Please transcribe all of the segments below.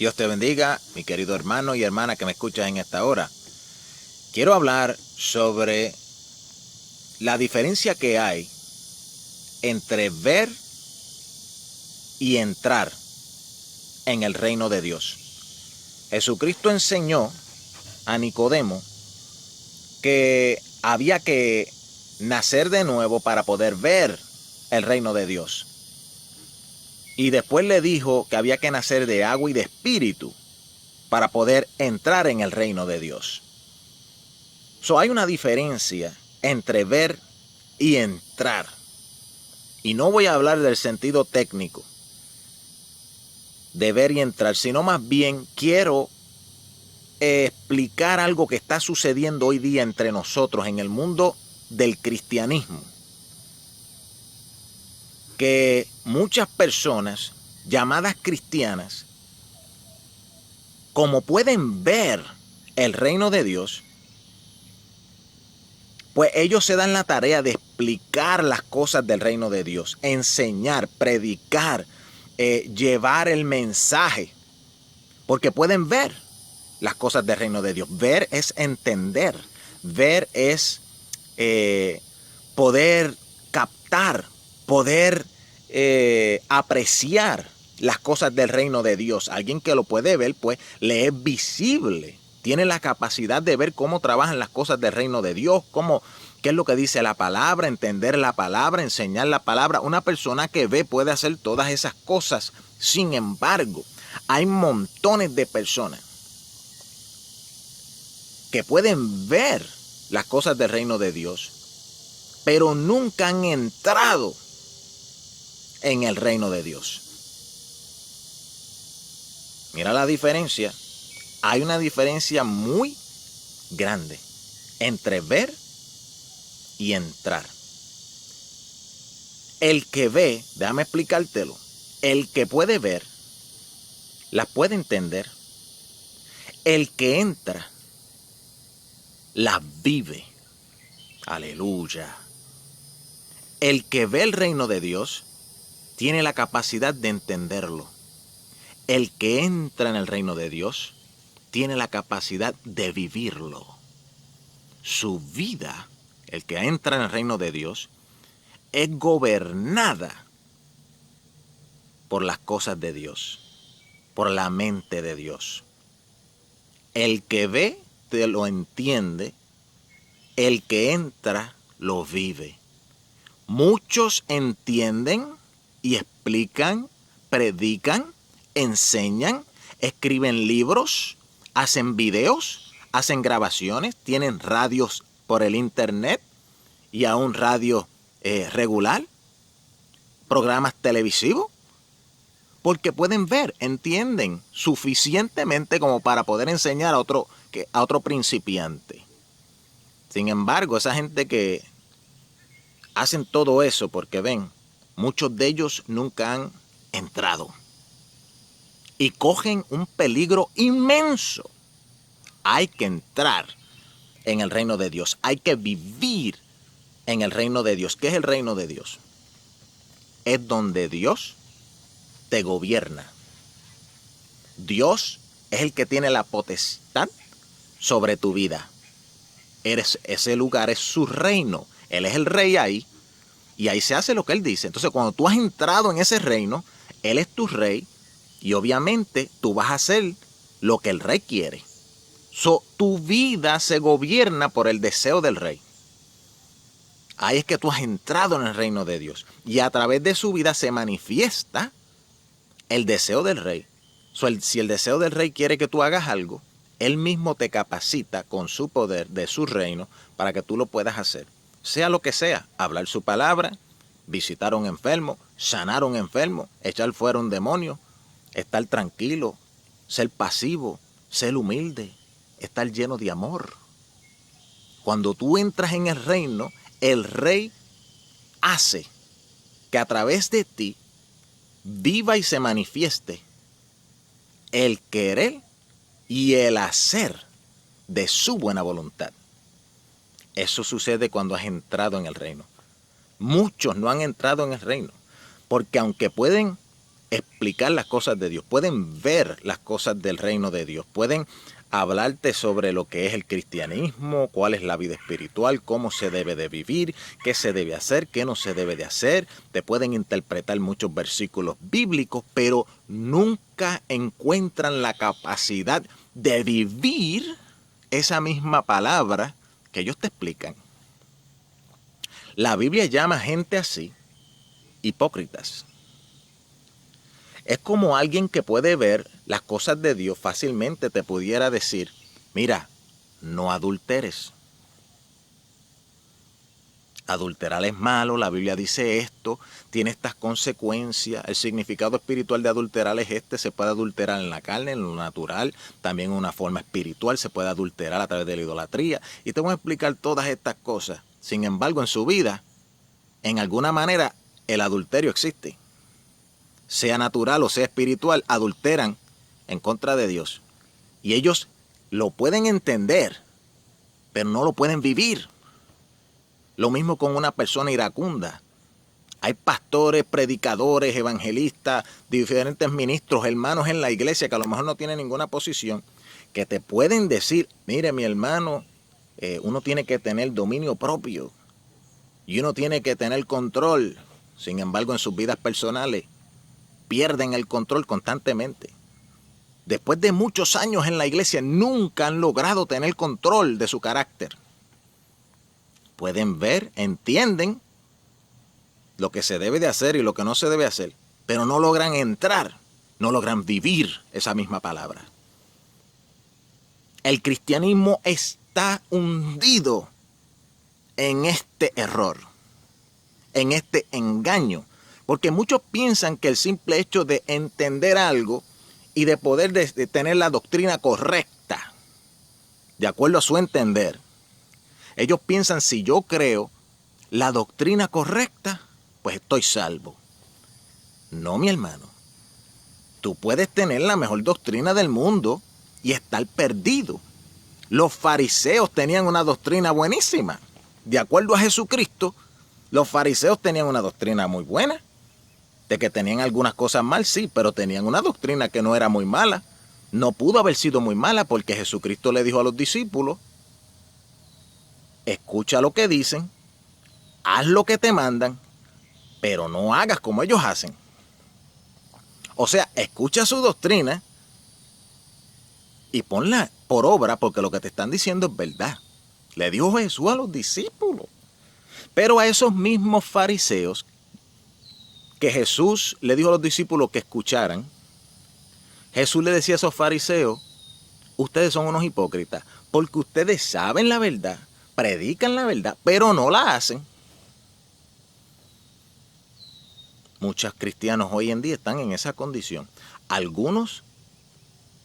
Dios te bendiga, mi querido hermano y hermana que me escuchas en esta hora. Quiero hablar sobre la diferencia que hay entre ver y entrar en el reino de Dios. Jesucristo enseñó a Nicodemo que había que nacer de nuevo para poder ver el reino de Dios. Y después le dijo que había que nacer de agua y de espíritu para poder entrar en el reino de Dios. Hay una diferencia entre ver y entrar. Y no voy a hablar del sentido técnico de ver y entrar, sino más bien quiero explicar algo que está sucediendo hoy día entre nosotros en el mundo del cristianismo. Que muchas personas llamadas cristianas, como pueden ver el reino de Dios, pues ellos se dan la tarea de explicar las cosas del reino de Dios, enseñar, predicar, llevar el mensaje, porque pueden ver las cosas del reino de Dios. Ver es entender, ver es poder captar, poder apreciar las cosas del reino de Dios. Alguien que lo puede ver, pues le es visible. Tiene la capacidad de ver cómo trabajan las cosas del reino de Dios, qué es lo que dice la palabra, entender la palabra, enseñar la palabra. Una persona que ve puede hacer todas esas cosas. Sin embargo, hay montones de personas que pueden ver las cosas del reino de Dios, pero nunca han entrado en el reino de Dios. Mira la diferencia. Hay una diferencia muy grande entre ver y entrar. El que ve, déjame explicártelo, el que puede ver, las puede entender. El que entra, las vive. Aleluya. El que ve el reino de Dios tiene la capacidad de entenderlo. El que entra en el reino de Dios tiene la capacidad de vivirlo. Su vida, el que entra en el reino de Dios, es gobernada por las cosas de Dios, por la mente de Dios. El que ve te lo entiende, el que entra lo vive. Muchos entienden y explican, predican, enseñan, escriben libros, hacen videos, hacen grabaciones, tienen radios por el internet y aún radio regular, programas televisivos, porque pueden ver, entienden suficientemente como para poder enseñar a otro principiante. Sin embargo, esa gente que hacen todo eso porque ven, muchos de ellos nunca han entrado y cogen un peligro inmenso. Hay que entrar en el reino de Dios, hay que vivir en el reino de Dios. ¿Qué es el reino de Dios? Es donde Dios te gobierna. Dios es el que tiene la potestad sobre tu vida. Ese lugar es su reino. Él es el rey ahí y ahí se hace lo que él dice. Entonces, cuando tú has entrado en ese reino, él es tu rey y obviamente tú vas a hacer lo que el rey quiere. Tu vida se gobierna por el deseo del rey. Ahí es que tú has entrado en el reino de Dios y a través de su vida se manifiesta el deseo del rey. Si el deseo del rey quiere que tú hagas algo, él mismo te capacita con su poder de su reino para que tú lo puedas hacer. Sea lo que sea, hablar su palabra, visitar a un enfermo, sanar a un enfermo, echar fuera un demonio, estar tranquilo, ser pasivo, ser humilde, estar lleno de amor. Cuando tú entras en el reino, el rey hace que a través de ti viva y se manifieste el querer y el hacer de su buena voluntad. Eso sucede cuando has entrado en el reino. Muchos no han entrado en el reino, porque aunque pueden explicar las cosas de Dios, pueden ver las cosas del reino de Dios, pueden hablarte sobre lo que es el cristianismo, cuál es la vida espiritual, cómo se debe de vivir, qué se debe hacer, qué no se debe de hacer. Te pueden interpretar muchos versículos bíblicos, pero nunca encuentran la capacidad de vivir esa misma palabra que ellos te explican. La Biblia llama a gente así hipócritas. Es como alguien que puede ver las cosas de Dios fácilmente te pudiera decir, mira, no adulteres. Adulterar es malo, la Biblia dice esto, tiene estas consecuencias. El significado espiritual de adulterar es este, se puede adulterar en la carne, en lo natural, también en una forma espiritual, se puede adulterar a través de la idolatría. Y te voy a explicar todas estas cosas. Sin embargo, en su vida, en alguna manera, el adulterio existe. Sea natural o sea espiritual, adulteran en contra de Dios. Y ellos lo pueden entender, pero no lo pueden vivir. Lo mismo con una persona iracunda. Hay pastores, predicadores, evangelistas, diferentes ministros, hermanos en la iglesia que a lo mejor no tienen ninguna posición, que te pueden decir, mire mi hermano, uno tiene que tener dominio propio y uno tiene que tener control. Sin embargo, en sus vidas personales pierden el control constantemente. Después de muchos años en la iglesia, nunca han logrado tener control de su carácter. Pueden ver, entienden lo que se debe de hacer y lo que no se debe hacer, pero no logran entrar, no logran vivir esa misma palabra. El cristianismo está hundido en este error, en este engaño. Porque muchos piensan que el simple hecho de entender algo y de poder de tener la doctrina correcta, de acuerdo a su entender, ellos piensan, si yo creo la doctrina correcta, pues estoy salvo. No, mi hermano. Tú puedes tener la mejor doctrina del mundo y estar perdido. Los fariseos tenían una doctrina buenísima. De acuerdo a Jesucristo, los fariseos tenían una doctrina muy buena. De que tenían algunas cosas mal, sí, pero tenían una doctrina que no era muy mala. No pudo haber sido muy mala porque Jesucristo le dijo a los discípulos, escucha lo que dicen, haz lo que te mandan, pero no hagas como ellos hacen. O sea, escucha su doctrina y ponla por obra porque lo que te están diciendo es verdad. Le dijo Jesús a los discípulos. Pero a esos mismos fariseos que Jesús le dijo a los discípulos que escucharan, Jesús le decía a esos fariseos, ustedes son unos hipócritas, porque ustedes saben la verdad, predican la verdad, pero no la hacen. Muchos cristianos hoy en día están en esa condición. Algunos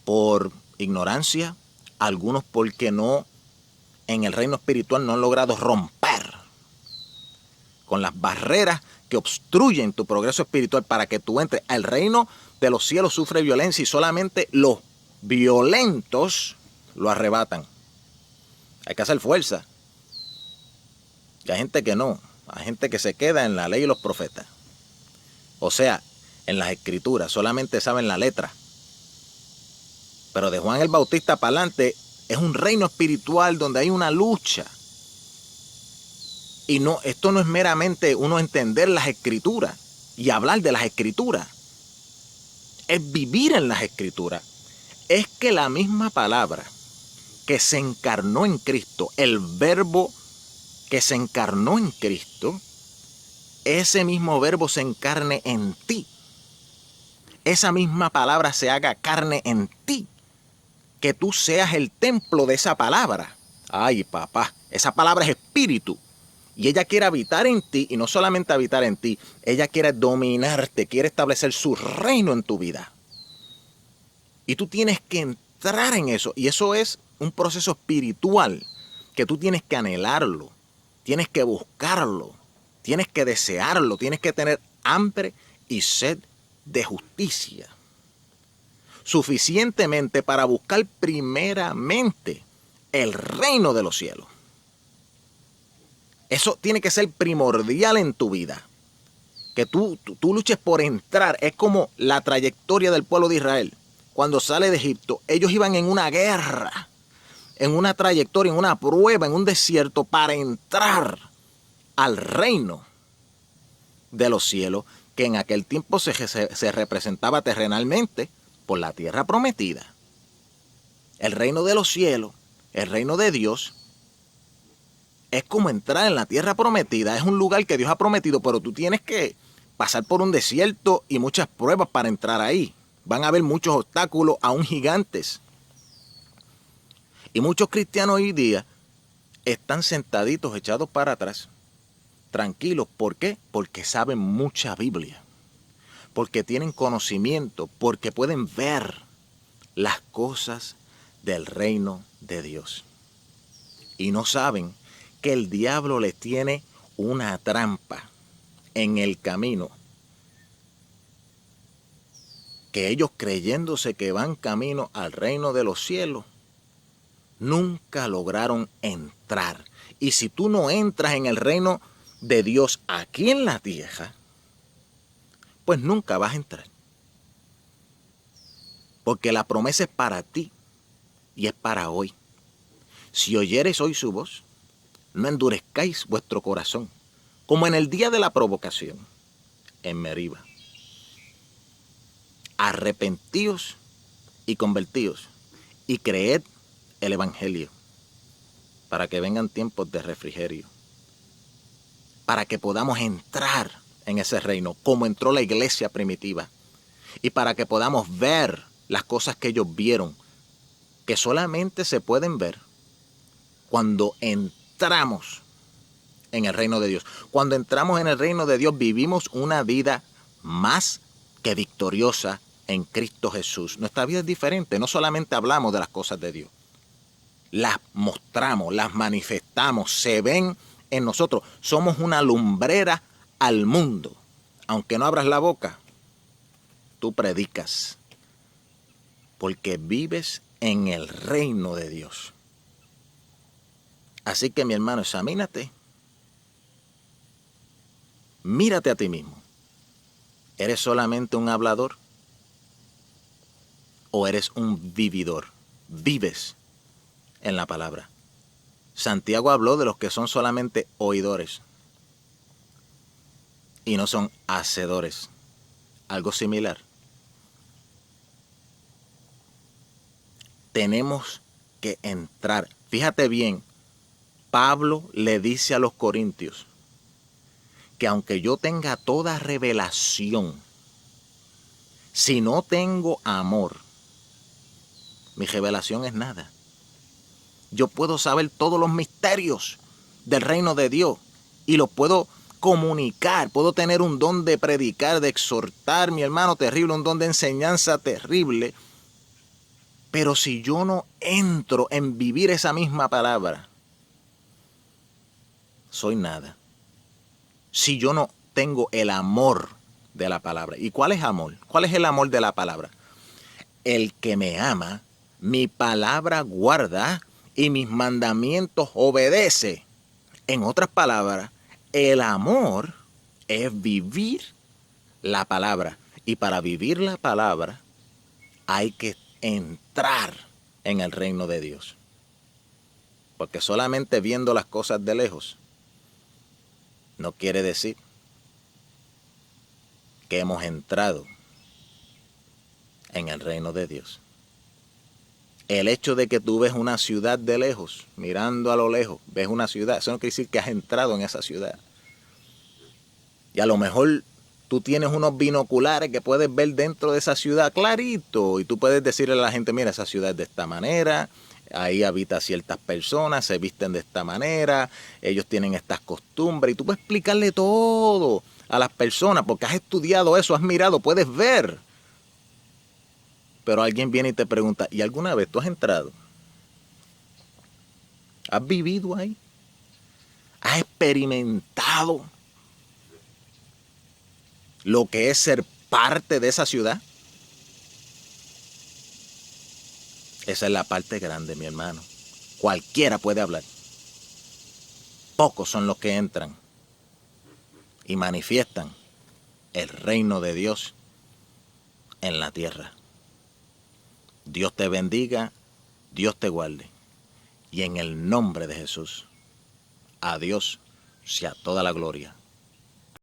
por ignorancia, algunos porque no, en el reino espiritual no han logrado romper con las barreras que obstruyen tu progreso espiritual para que tú entres. El reino de los cielos sufre violencia y solamente los violentos lo arrebatan. Hay que hacer fuerza. Y hay gente que no. Hay gente que se queda en la ley y los profetas. O sea, en las escrituras. Solamente saben la letra. Pero de Juan el Bautista para adelante es un reino espiritual donde hay una lucha. Y no, esto no es meramente uno entender las escrituras y hablar de las escrituras. Es vivir en las escrituras. Es que la misma palabra que se encarnó en Cristo, el verbo que se encarnó en Cristo, ese mismo verbo se encarne en ti. Esa misma palabra se haga carne en ti. Que tú seas el templo de esa palabra. Ay, papá, esa palabra es espíritu. Y ella quiere habitar en ti, y no solamente habitar en ti, ella quiere dominarte, quiere establecer su reino en tu vida. Y tú tienes que entrar en eso. Y eso es un proceso espiritual que tú tienes que anhelarlo, tienes que buscarlo, tienes que desearlo, tienes que tener hambre y sed de justicia. Suficientemente para buscar primeramente el reino de los cielos. Eso tiene que ser primordial en tu vida. que tú luches por entrar. Es como la trayectoria del pueblo de Israel. Cuando sale de Egipto, ellos iban en una guerra, en una trayectoria, en una prueba, en un desierto para entrar al reino de los cielos, que en aquel tiempo se representaba terrenalmente por la tierra prometida. El reino de los cielos, el reino de Dios, es como entrar en la tierra prometida. Es un lugar que Dios ha prometido, pero tú tienes que pasar por un desierto y muchas pruebas para entrar ahí. Van a haber muchos obstáculos, aún gigantes. Y muchos cristianos hoy día están sentaditos, echados para atrás, tranquilos. ¿Por qué? Porque saben mucha Biblia, porque tienen conocimiento, porque pueden ver las cosas del reino de Dios. Y no saben que el diablo les tiene una trampa en el camino, que ellos, creyéndose que van camino al reino de los cielos, nunca lograron entrar. Y si tú no entras en el reino de Dios aquí en la tierra, pues nunca vas a entrar. Porque la promesa es para ti y es para hoy. Si oyeres hoy su voz, no endurezcáis vuestro corazón, como en el día de la provocación, en Meriba. Arrepentíos y convertíos, y creed el evangelio, para que vengan tiempos de refrigerio, para que podamos entrar en ese reino, como entró la iglesia primitiva, y para que podamos ver las cosas que ellos vieron, que solamente se pueden ver cuando entramos en el reino de Dios. Cuando entramos en el reino de Dios, vivimos una vida más que victoriosa en Cristo Jesús. Nuestra vida es diferente. No solamente hablamos de las cosas de Dios, las mostramos, las manifestamos, se ven en nosotros. Somos una lumbrera al mundo. Aunque no abras la boca, tú predicas, porque vives en el reino de Dios. Así que, mi hermano, examínate. Mírate a ti mismo. ¿Eres solamente un hablador o eres un vividor? Vives en la palabra. Santiago habló de los que son solamente oidores y no son hacedores. Algo similar. Tenemos que entrar. Fíjate bien, Pablo le dice a los corintios que aunque yo tenga toda revelación, si no tengo amor, mi revelación es nada. Yo puedo saber todos los misterios del reino de Dios y los puedo comunicar. Puedo tener un don de predicar, de exhortar, mi hermano, terrible, un don de enseñanza terrible. Pero si yo no entro en vivir esa misma palabra, soy nada. Si yo no tengo el amor de la palabra. ¿Y cuál es amor? ¿Cuál es el amor de la palabra? El que me ama, mi palabra guarda y mis mandamientos obedece. En otras palabras, el amor es vivir la palabra. Y para vivir la palabra hay que entrar en el reino de Dios. Porque solamente viendo las cosas de lejos no quiere decir que hemos entrado en el reino de Dios. El hecho de que tú ves una ciudad de lejos, mirando a lo lejos, ves una ciudad, eso no quiere decir que has entrado en esa ciudad. Y a lo mejor tú tienes unos binoculares que puedes ver dentro de esa ciudad clarito, y tú puedes decirle a la gente, mira, esa ciudad es de esta manera, ahí habitan ciertas personas, se visten de esta manera, ellos tienen estas costumbres, y tú puedes explicarle todo a las personas, porque has estudiado eso, has mirado, puedes ver. Pero alguien viene y te pregunta, ¿y alguna vez tú has entrado? ¿Has vivido ahí? ¿Has experimentado lo que es ser parte de esa ciudad? Esa es la parte grande, mi hermano. Cualquiera puede hablar. Pocos son los que entran y manifiestan el reino de Dios en la tierra. Dios te bendiga, Dios te guarde. Y en el nombre de Jesús, a Dios sea toda la gloria.